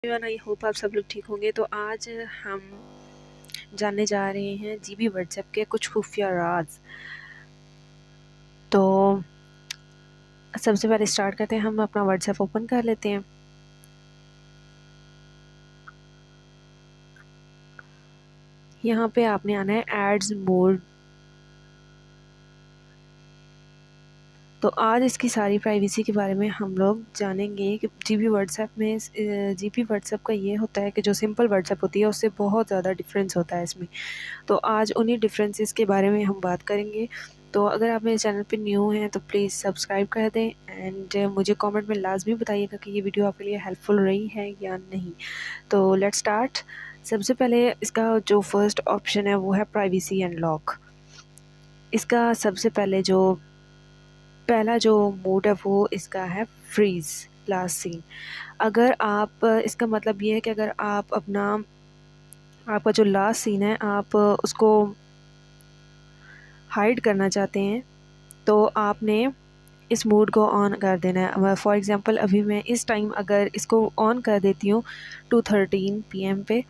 Everyone, I hope आप सब लोग ठीक होंगे। तो आज हम जानने जा रहे हैं जीबी व्हाट्सएप के कुछ खुफिया राज। तो सबसे पहले स्टार्ट करते हैं, हम अपना व्हाट्सएप ओपन कर लेते हैं। यहाँ पे आपने आना है एड्स मोड। तो आज इसकी सारी प्राइवेसी के बारे में हम लोग जानेंगे कि जीबी व्हाट्सएप में जीबी व्हाट्सएप का ये होता है कि जो सिंपल व्हाट्सएप होती है उससे बहुत ज़्यादा डिफरेंस होता है इसमें। तो आज उन्हीं डिफरेंसेस के बारे में हम बात करेंगे। तो अगर आप मेरे चैनल पे न्यू हैं तो प्लीज़ सब्सक्राइब कर दें एंड मुझे कमेंट में लाजमी बताइएगा कि ये वीडियो आपके लिए हेल्पफुल रही है या नहीं। तो लेट्स स्टार्ट। सबसे पहले इसका जो फर्स्ट ऑप्शन है वो है प्राइवेसी एंड लॉक। इसका सबसे पहला जो मोड है वो इसका है फ्रीज़ लास्ट सीन। अगर आप इसका मतलब ये है कि अगर आप आपका जो लास्ट सीन है आप उसको हाइड करना चाहते हैं तो आपने इस मोड को ऑन कर देना है। फॉर एग्ज़ाम्पल अभी मैं इस टाइम अगर इसको ऑन कर देती हूँ 2:13 PM पे,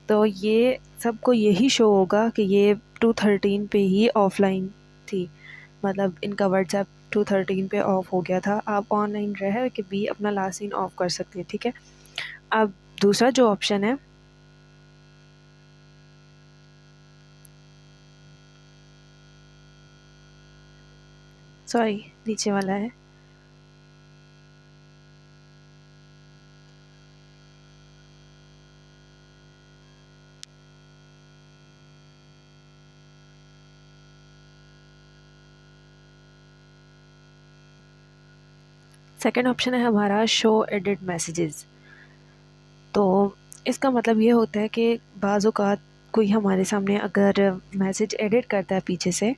तो ये सबको यही शो होगा कि ये 2:13 पे ही ऑफलाइन थी, मतलब इनका व्हाट्सएप 2:13 पे ऑफ हो गया था। आप ऑनलाइन रह के भी अपना लास्ट सीन ऑफ कर सकते हैं, ठीक है। अब दूसरा जो ऑप्शन है, सॉरी नीचे वाला है, सेकंड ऑप्शन है हमारा शो एडिट मैसेजेस। तो इसका मतलब ये होता है कि बाज़ औक़ात कोई हमारे सामने अगर मैसेज एडिट करता है पीछे से,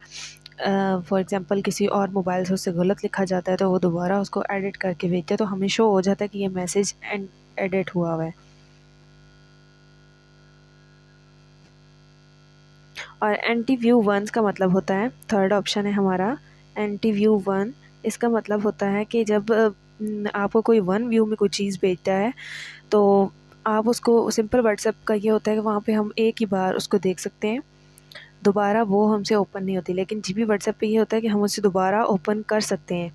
फॉर एग्ज़ाम्पल किसी और मोबाइल से उससे गलत लिखा जाता है तो वो दोबारा उसको एडिट करके भेजते हैं, तो हमें शो हो जाता है कि ये मैसेज एडिट हुआ है। और एंटी व्यू वंस का मतलब होता है, थर्ड ऑप्शन है हमारा एंटी व्यू वन। इसका मतलब होता है कि जब आपको कोई वन व्यू में कोई चीज़ भेजता है तो आप उसको, सिंपल व्हाट्सएप का ये होता है कि वहाँ पे हम एक ही बार उसको देख सकते हैं, दोबारा वो हमसे ओपन नहीं होती। लेकिन जीबी व्हाट्सएप पे ये होता है कि हम उसे दोबारा ओपन कर सकते हैं।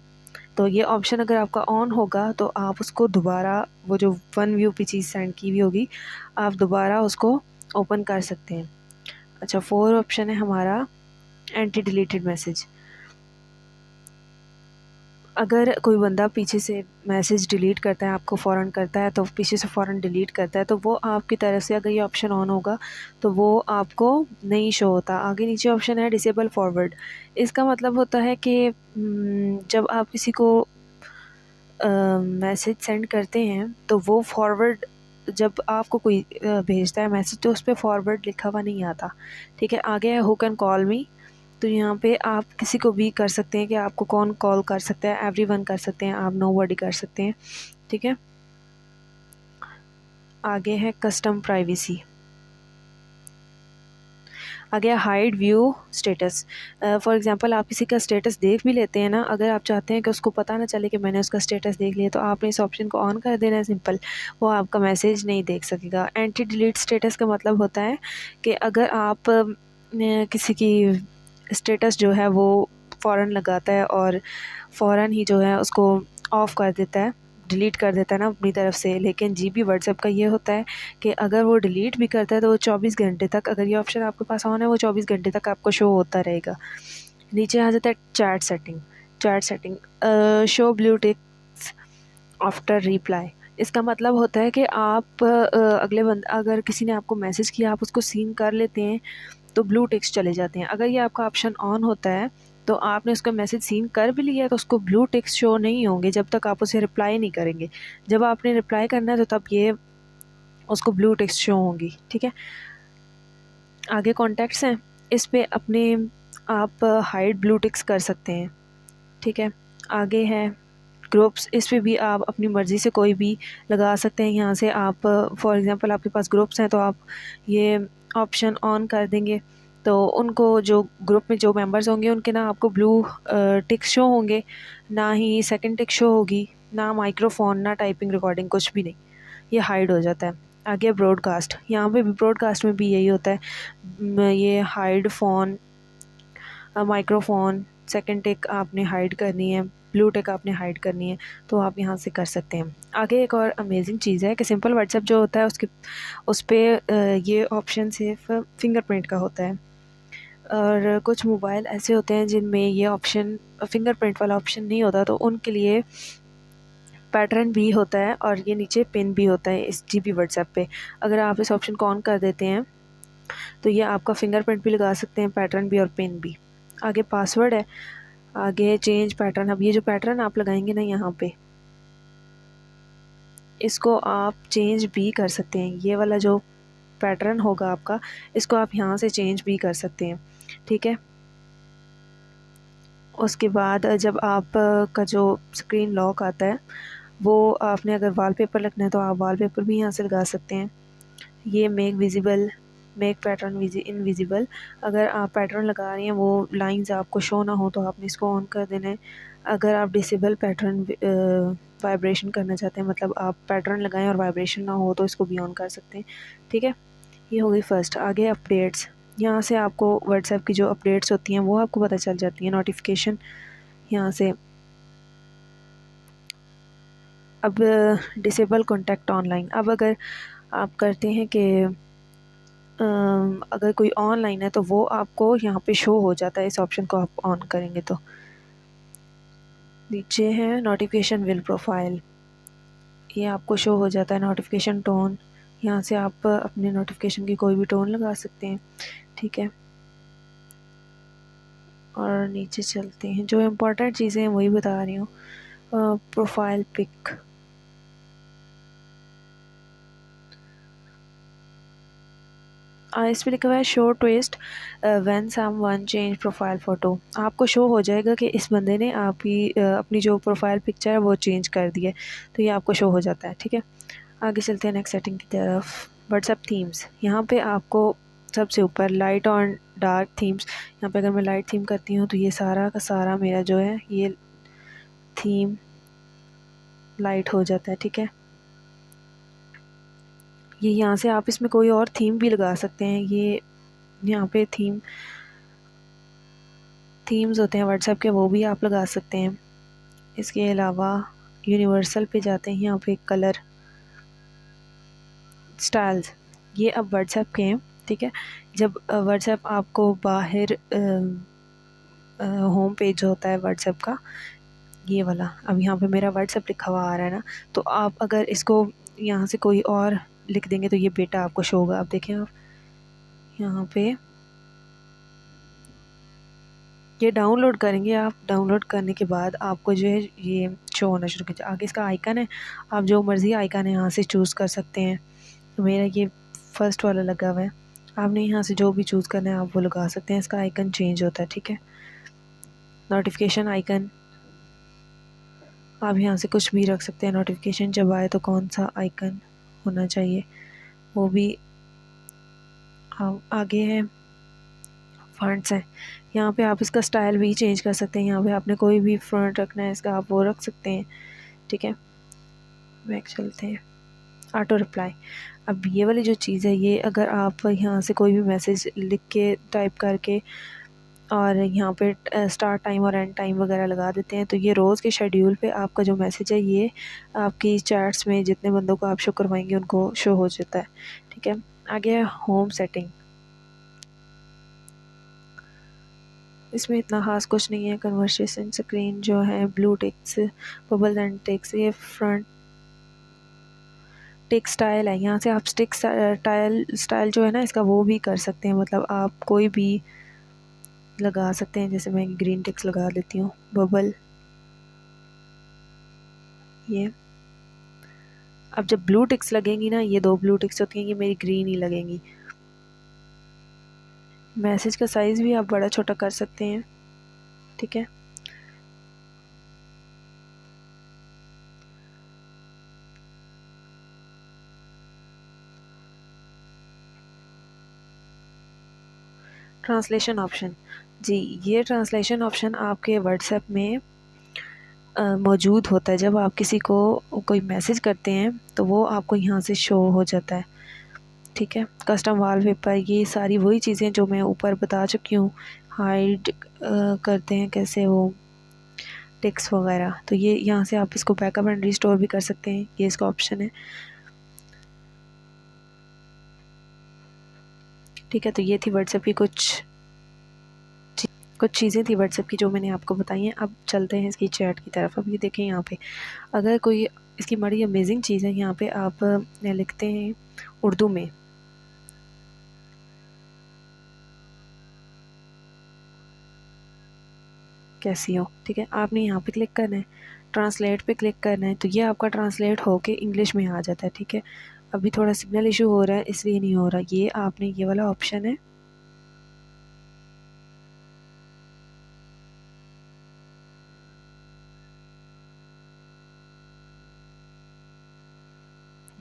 तो ये ऑप्शन अगर आपका ऑन होगा तो आप उसको दोबारा, वो जो वन व्यू पे चीज़ सेंड की हुई होगी, आप दोबारा उसको ओपन कर सकते हैं। अच्छा, फोर ऑप्शन है हमारा एंटी डिलीटेड मैसेज। अगर कोई बंदा पीछे से मैसेज डिलीट करता है, आपको फ़ौरन करता है, तो पीछे से फ़ौरन डिलीट करता है, तो वो आपकी तरफ से अगर ये ऑप्शन ऑन होगा तो वो आपको नहीं शो होता। आगे नीचे ऑप्शन है डिसेबल फॉरवर्ड। इसका मतलब होता है कि जब आप किसी को मैसेज सेंड करते हैं तो वो फॉरवर्ड, जब आपको कोई भेजता है मैसेज तो उस पर फॉरवर्ड लिखा हुआ नहीं आता, ठीक है। आगे है हु कैन कॉल मी। तो यहाँ पे आप किसी को भी कर सकते हैं कि आपको कौन कॉल कर सकता है, एवरीवन कर सकते हैं, आप नोबडी कर सकते हैं, ठीक है। आगे है कस्टम प्राइवेसी। आगे hide view status. For example आप किसी का स्टेटस देख भी लेते हैं ना, अगर आप चाहते हैं कि उसको पता ना चले कि मैंने उसका स्टेटस देख लिया, तो आपने इस ऑप्शन को ऑन कर देना है, सिंपल, वो आपका मैसेज नहीं देख सकेगा। एंटी डिलीट स्टेटस का मतलब होता है कि अगर आप किसी की स्टेटस जो है वो फ़ौरन लगाता है और फ़ौरन ही जो है उसको ऑफ़ कर देता है, डिलीट कर देता है ना अपनी तरफ से। लेकिन जीबी व्हाट्सएप का ये होता है कि अगर वो डिलीट भी करता है तो वो 24 घंटे तक, अगर ये ऑप्शन आपके पास ऑन है, वो 24 घंटे तक आपको शो होता रहेगा। नीचे आ जाता है chat setting. Show blue ticks after reply. इसका मतलब होता है कि आप अगर किसी ने आपको मैसेज किया, आप उसको सीन कर लेते हैं तो ब्लू टिक्स चले जाते हैं। अगर ये आपका ऑप्शन ऑन होता है तो आपने उसका मैसेज सीन कर भी लिया तो उसको ब्लू टिक्स शो नहीं होंगे जब तक आप उसे रिप्लाई नहीं करेंगे। जब आपने रिप्लाई करना है तो तब ये उसको ब्लू टिक्स शो होंगी, ठीक है। आगे कॉन्टैक्ट्स हैं, इस पे अपने आप हाइड ब्लू टिक्स कर सकते हैं, ठीक है। आगे है ग्रुप्स, इस पे भी आप अपनी मर्ज़ी से कोई भी लगा सकते हैं। यहाँ से आप फॉर एग्ज़ाम्पल आपके पास ग्रुप्स हैं तो आप ये ऑप्शन ऑन कर देंगे तो उनको, जो ग्रुप में जो मेंबर्स होंगे उनके ना आपको ब्लू टिक शो होंगे, ना ही सेकंड टिक शो होगी, ना माइक्रोफोन, ना टाइपिंग रिकॉर्डिंग, कुछ भी नहीं। ये हाइड हो जाता है। आगे ब्रॉडकास्ट, यहाँ पे भी ब्रॉडकास्ट में भी यही होता है, ये hide phone, microphone, second tick आपने हाइड करनी है, ब्लू टेक आपने हाइड करनी है, तो आप यहाँ से कर सकते हैं। आगे एक और अमेजिंग चीज़ है कि सिंपल व्हाट्सएप जो होता है उसके उस पर ये ऑप्शन सिर्फ फिंगरप्रिंट का होता है, और कुछ मोबाइल ऐसे होते हैं जिनमें ये ऑप्शन फिंगरप्रिंट वाला ऑप्शन नहीं होता, तो उनके लिए पैटर्न भी होता है और ये नीचे पिन भी होता है इस जीबी व्हाट्सएप पे। अगर आप इस ऑप्शन को ऑन कर देते हैं तो ये आपका फिंगरप्रिंट भी लगा सकते हैं, पैटर्न भी और पिन भी। आगे पासवर्ड है, आगे चेंज पैटर्न। अब ये जो पैटर्न आप लगाएंगे ना यहाँ पे, इसको आप चेंज भी कर सकते हैं। ये वाला जो पैटर्न होगा आपका, इसको आप यहाँ से चेंज भी कर सकते हैं, ठीक है। उसके बाद जब आप का जो स्क्रीन लॉक आता है, वो आपने अगर वॉलपेपर लगना है तो आप वॉलपेपर भी यहाँ से लगा सकते हैं। ये मेक पैटर्न इनविजिबल, अगर आप पैटर्न लगा रही हैं वो लाइंस आपको शो ना हो तो आपने इसको ऑन कर देना है। अगर आप डिसेबल पैटर्न वाइब्रेशन करना चाहते हैं, मतलब आप पैटर्न लगाएं और वाइब्रेशन ना हो, तो इसको भी ऑन कर सकते हैं, ठीक है। ये हो गई फर्स्ट। आगे अपडेट्स, यहाँ से आपको व्हाट्सएप की जो अपडेट्स होती हैं वो आपको पता चल जाती है, नोटिफिकेशन यहाँ से। अब डिसेबल कॉन्टैक्ट ऑनलाइन, अब अगर आप करते हैं कि अगर कोई ऑनलाइन है तो वो आपको यहाँ पे शो हो जाता है, इस ऑप्शन को आप ऑन करेंगे तो। नीचे है नोटिफिकेशन विल प्रोफाइल, ये आपको शो हो जाता है। नोटिफिकेशन टोन, यहाँ से आप अपने नोटिफिकेशन की कोई भी टोन लगा सकते हैं, ठीक है। और नीचे चलते हैं, जो इम्पोर्टेंट चीज़ें हैं वही बता रही हूँ। प्रोफाइल पिक, इस पर लिखा हुआ है show twist when someone change profile photo. आपको शो हो जाएगा कि इस बंदे ने आपकी अपनी जो प्रोफाइल पिक्चर है वो चेंज कर दी है, तो ये आपको शो हो जाता है, ठीक है। आगे चलते हैं नेक्स्ट सेटिंग की तरफ। व्हाट्सएप थीम्स, यहाँ पे आपको सबसे ऊपर लाइट और डार्क थीम्स, यहाँ पे अगर मैं लाइट थीम करती हूँ तो ये सारा का सारा मेरा जो है ये थीम लाइट हो जाता है, ठीक है। ये यहाँ से आप इसमें कोई और थीम भी लगा सकते हैं। ये यहाँ पे थीम्स होते हैं व्हाट्सएप के, वो भी आप लगा सकते हैं। इसके अलावा यूनिवर्सल पे जाते हैं, यहाँ पे कलर स्टाइल्स, ये अब व्हाट्सएप के हैं, ठीक है। जब व्हाट्सएप आपको बाहर होम पेज होता है व्हाट्सएप का, ये वाला, अब यहाँ पे मेरा व्हाट्सएप लिखा हुआ आ रहा है ना, तो आप अगर इसको यहाँ से कोई और लिख देंगे तो ये बेटा आपको शो होगा। आप देखें, आप यहाँ पे ये डाउनलोड करेंगे, आप डाउनलोड करने के बाद आपको जो है ये शो होना शुरू कीजिए। आगे इसका आइकन है, आप जो मर्ज़ी आइकन है यहाँ से चूज़ कर सकते हैं। तो मेरा ये फर्स्ट वाला लगा हुआ है, आपने यहाँ से जो भी चूज़ करना है आप वो लगा सकते हैं। इसका आइकन चेंज होता है, ठीक है। नोटिफिकेशन आइकन, आप यहाँ से कुछ भी रख सकते हैं। नोटिफिकेशन जब आए तो कौन सा आइकन होना चाहिए वो भी। आगे है फॉन्ट्स हैं, यहाँ पे आप इसका स्टाइल भी चेंज कर सकते हैं। यहाँ पे आपने कोई भी फॉन्ट रखना है इसका, आप वो रख सकते हैं, ठीक है। बैक चलते हैं, ऑटो रिप्लाई। अब ये वाली जो चीज़ है, ये अगर आप यहाँ से कोई भी मैसेज लिख के टाइप करके और यहाँ पे स्टार्ट टाइम और एंड टाइम वगैरह लगा देते हैं, तो ये रोज़ के शेड्यूल पे आपका जो मैसेज है ये आपकी चैट्स में जितने बंदों को आप शो करवाएंगे उनको शो हो जाता है, ठीक है। आगे है होम सेटिंग, इसमें इतना ख़ास कुछ नहीं है। कन्वर्सेशन स्क्रीन जो है, blue ticks, bubble and ticks, ये फ्रंट टिक स्टाइल है। यहाँ से आप स्टिक स्टाइल जो है ना इसका वो भी कर सकते हैं, मतलब आप कोई भी लगा सकते हैं। जैसे मैं ग्रीन टिक्स लगा देती हूँ, बबल, ये। अब जब ब्लू टिक्स लगेंगी ना, ये दो ब्लू टिक्स होती हैं, ये मेरी ग्रीन ही लगेंगी। मैसेज का साइज़ भी आप बड़ा छोटा कर सकते हैं, ठीक है। ट्रांसलेशन ऑप्शन, जी, ये ट्रांसलेशन ऑप्शन आपके व्हाट्सएप में मौजूद होता है। जब आप किसी को कोई मैसेज करते हैं तो वो आपको यहाँ से शो हो जाता है, ठीक है। कस्टम वॉलपेपर, ये सारी वही चीज़ें जो मैं ऊपर बता चुकी हूँ। हाइड करते हैं कैसे वो टेक्स्ट वगैरह, तो ये यहाँ से आप इसको बैकअप एंड रिस्टोर भी कर सकते हैं, ये इसका ऑप्शन है, ठीक है। तो ये थी व्हाट्सएप की कुछ चीज़ें थी व्हाट्सएप की जो मैंने आपको बताई हैं। अब चलते हैं इसकी चैट की तरफ। अब ये देखें यहाँ पे अगर कोई इसकी बड़ी अमेजिंग चीज़ है, यहाँ पे आप लिखते हैं उर्दू में, कैसी हो, ठीक है। आपने यहाँ पे क्लिक करना है, ट्रांसलेट पे क्लिक करना है, तो ये आपका ट्रांसलेट होके इंग्लिश में आ जाता है, ठीक है। अभी थोड़ा सिग्नल इशू हो रहा है इसलिए नहीं हो रहा। ये आपने ये वाला ऑप्शन है,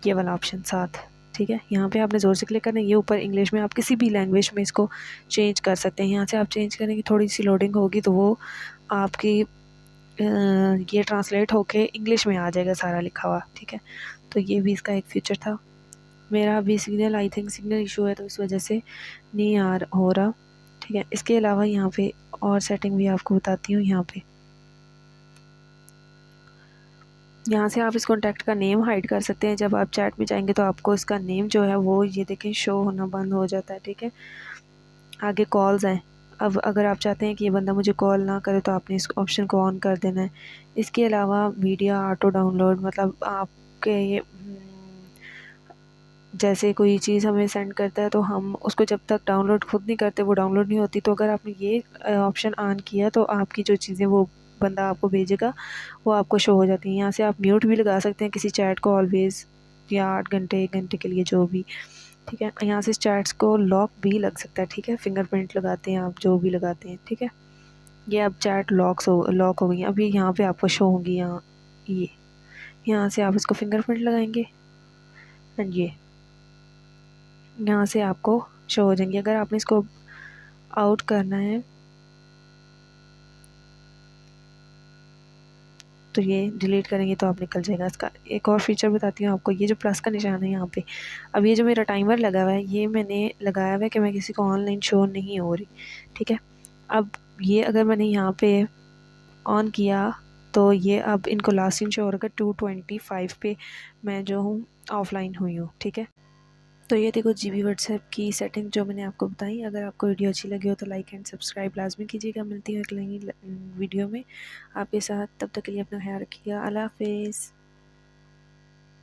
ये वाला ऑप्शन साथ, ठीक है। यहाँ पे आपने ज़ोर से क्लिक करना है, ये ऊपर इंग्लिश में, आप किसी भी लैंग्वेज में इसको चेंज कर सकते हैं। यहाँ से आप चेंज करेंगे, थोड़ी सी लोडिंग होगी तो वो आपकी ये ट्रांसलेट होके इंग्लिश में आ जाएगा सारा लिखा हुआ, ठीक है। तो ये भी इसका एक फीचर था। मेरा अभी signal, I think signal issue है तो इस वजह से नहीं हो रहा, ठीक है। इसके अलावा यहाँ पे और सेटिंग भी आपको बताती हूँ। यहाँ से आप इस कॉन्टैक्ट का नेम हाइड कर सकते हैं। जब आप चैट में जाएंगे तो आपको इसका नेम जो है वो ये देखें शो होना बंद हो जाता है, ठीक है। आगे कॉल्स हैं, अब अगर आप चाहते हैं कि ये बंदा मुझे कॉल ना करे तो आपने इस ऑप्शन को ऑन कर देना है। इसके अलावा मीडिया ऑटो डाउनलोड, मतलब आपके जैसे कोई चीज़ हमें सेंड करता है तो हम उसको जब तक डाउनलोड खुद नहीं करते वो डाउनलोड नहीं होती। तो अगर आपने ये ऑप्शन ऑन किया तो आपकी जो चीज़ें वो बंदा आपको भेजेगा वो आपको शो हो जाती हैं। यहाँ से आप म्यूट भी लगा सकते हैं किसी चैट को ऑलवेज़, या 8 घंटे 1 घंटे के लिए जो भी, ठीक है। यहाँ से इस चैट्स को लॉक भी लग सकता है, ठीक है। फिंगरप्रिंट लगाते हैं आप, जो भी लगाते हैं, ठीक है। ये अब चैट लॉक हो गई हैं। अभी यहाँ पे आपको शो होंगी ये यहाँ से आप इसको फिंगरप्रिंट लगाएंगे एंड ये यहाँ से आपको शो हो जाएंगी। अगर आपने इसको आउट करना है तो ये डिलीट करेंगे तो आप निकल जाएगा। इसका एक और फीचर बताती हूँ आपको, ये जो प्लस का निशान है यहाँ पे, अब ये जो मेरा टाइमर लगा हुआ है ये मैंने लगाया हुआ है कि मैं किसी को ऑनलाइन शो नहीं हो रही, ठीक है। अब ये अगर मैंने यहाँ पे ऑन किया तो ये अब इनको लास्ट सीन शो हो रहा है 2:25 पे मैं जो हूँ ऑफलाइन हुई हूँ, ठीक है। तो ये देखो GB व्हाट्सएप की सेटिंग जो मैंने आपको बताई। अगर आपको वीडियो अच्छी लगी हो तो लाइक एंड सब्सक्राइब लाजमी कीजिएगा। मिलती हूँ एक नई वीडियो में आपके साथ, तब तक के लिए अपना ख्याल रखिएगा। अल्लाह हाफिज़।